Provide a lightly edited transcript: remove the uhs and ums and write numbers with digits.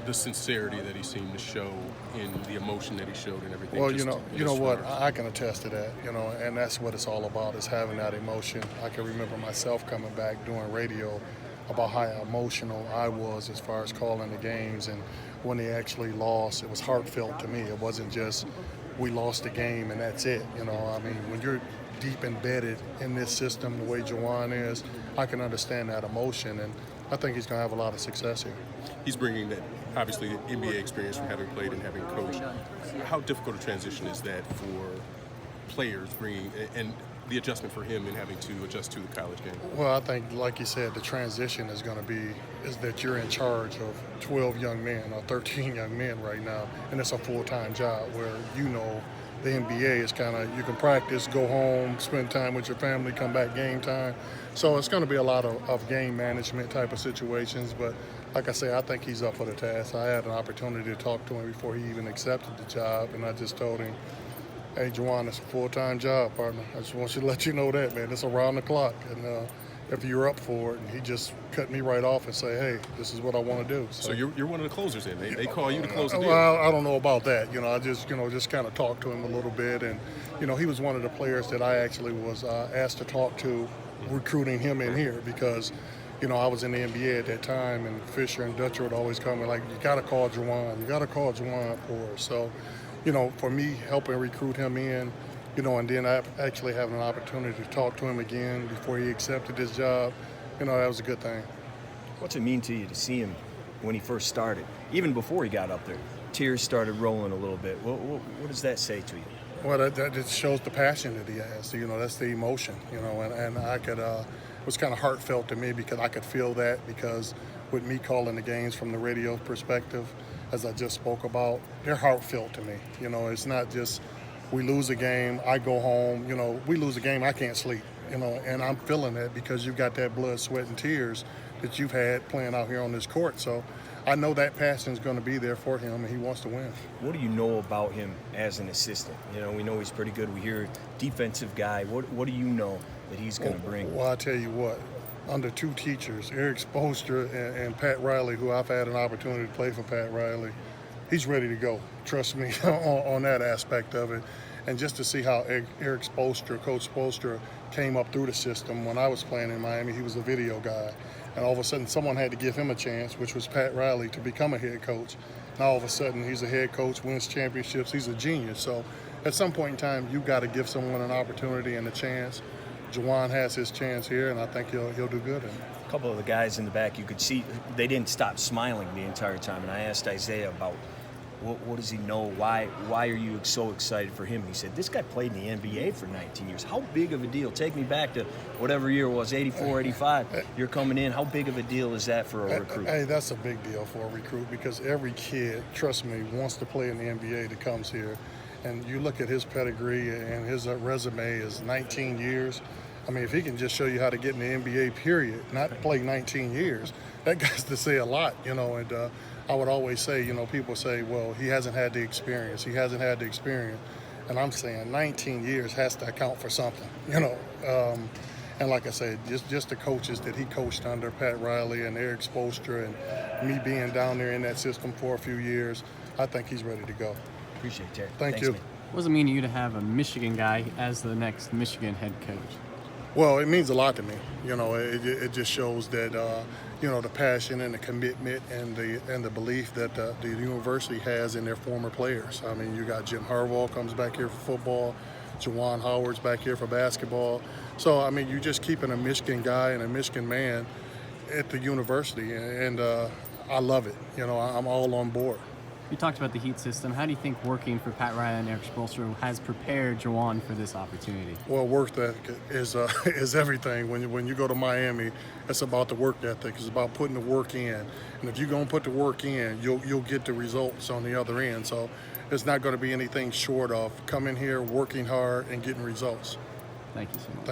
the sincerity that he seemed to show in the emotion that he showed and everything. Well, just you know as what? far as- I can attest to that, and that's what it's all about, is having that emotion. I can remember myself coming back doing radio about how emotional I was as far as calling the games, and when they actually lost, it was heartfelt to me. It wasn't just we lost the game and that's it. I mean, when you're deep embedded in this system the way Juwan is, I can understand that emotion, and I think he's going to have a lot of success here. He's bringing that, obviously, the NBA experience from having played and having coached. How difficult a transition is that for players bringing, and the adjustment for him in having to adjust to the college game? Well, I think, like you said, the transition is going to be is that you're in charge of 12 young men or 13 young men right now, and it's a full-time job where the NBA is kind of, you can practice, go home, spend time with your family, come back game time. So it's going to be a lot of game management type of situations. But like I say, I think he's up for the task. I had an opportunity to talk to him before he even accepted the job, and I just told him, hey, Juwan, it's a full-time job, partner. I just want you to let you know that, man. It's around the clock. And if you're up for it, and he just cut me right off and say, hey, this is what I want to do. So you're one of the closers then. They call you to close the deal. Well, I don't know about that. I just kind of talked to him a little bit, and he was one of the players that I actually was asked to talk to, recruiting him in here because I was in the NBA at that time, and Fisher and Dutcher would always come and like, you got to call Juwan. You got to call Juwan for us. So, for me, helping recruit him in, and then I actually having an opportunity to talk to him again before he accepted his job, that was a good thing. What's it mean to you to see him when he first started, even before he got up there? Tears started rolling a little bit. What does that say to you? Well, that just shows the passion that he has. That's the emotion, and I could, it was kind of heartfelt to me because I could feel that, because with me calling the games from the radio perspective, as I just spoke about, they're heartfelt to me. It's not just we lose a game, I go home, we lose a game, I can't sleep, and I'm feeling that because you've got that blood, sweat, and tears that you've had playing out here on this court. So I know that passion is going to be there for him, and he wants to win. What do you know about him as an assistant? We know he's pretty good. We hear defensive guy. What do you know that he's going to bring? Well, I tell you what, under two teachers, Eric Spoelstra and Pat Riley, who I've had an opportunity to play for Pat Riley, he's ready to go. Trust me on that aspect of it. And just to see how Eric Spoelstra, Coach Spoelstra, came up through the system. When I was playing in Miami, he was a video guy. And all of a sudden, someone had to give him a chance, which was Pat Riley, to become a head coach. Now, all of a sudden, he's a head coach, wins championships. He's a genius. So at some point in time, you've got to give someone an opportunity and a chance. Juwan has his chance here, and I think he'll do good in it. A couple of the guys in the back, you could see they didn't stop smiling the entire time. And I asked Isaiah about what does he know? Why are you so excited for him? He said, this guy played in the NBA for 19 years. How big of a deal? Take me back to whatever year it was, 84, 85. You're coming in. How big of a deal is that for a recruit? Hey, that's a big deal for a recruit because every kid, trust me, wants to play in the NBA that comes here. And you look at his pedigree and his resume is 19 years. I mean, if he can just show you how to get in the NBA, period, not play 19 years, that guy's to say a lot, and I would always say, people say, well, he hasn't had the experience. He hasn't had the experience. And I'm saying 19 years has to account for something, And like I said, just the coaches that he coached under, Pat Riley and Eric Spoelstra, and me being down there in that system for a few years, I think he's ready to go. Appreciate it, Terry. Thanks, you. man. What does it mean to you to have a Michigan guy as the next Michigan head coach? Well, it means a lot to me. It just shows that the passion and the commitment and the belief that the university has in their former players. I mean, you got Jim Harbaugh comes back here for football, Juwan Howard's back here for basketball. So I mean, you're just keeping a Michigan guy and a Michigan man at the university, and I love it. I'm all on board. You talked about the Heat system. How do you think working for Pat Riley and Eric Spoelstra has prepared Juwan for this opportunity? Well, work ethic is everything. When you go to Miami, it's about the work ethic. It's about putting the work in. And if you're going to put the work in, you'll get the results on the other end. So it's not going to be anything short of coming here, working hard, and getting results. Thank you so much.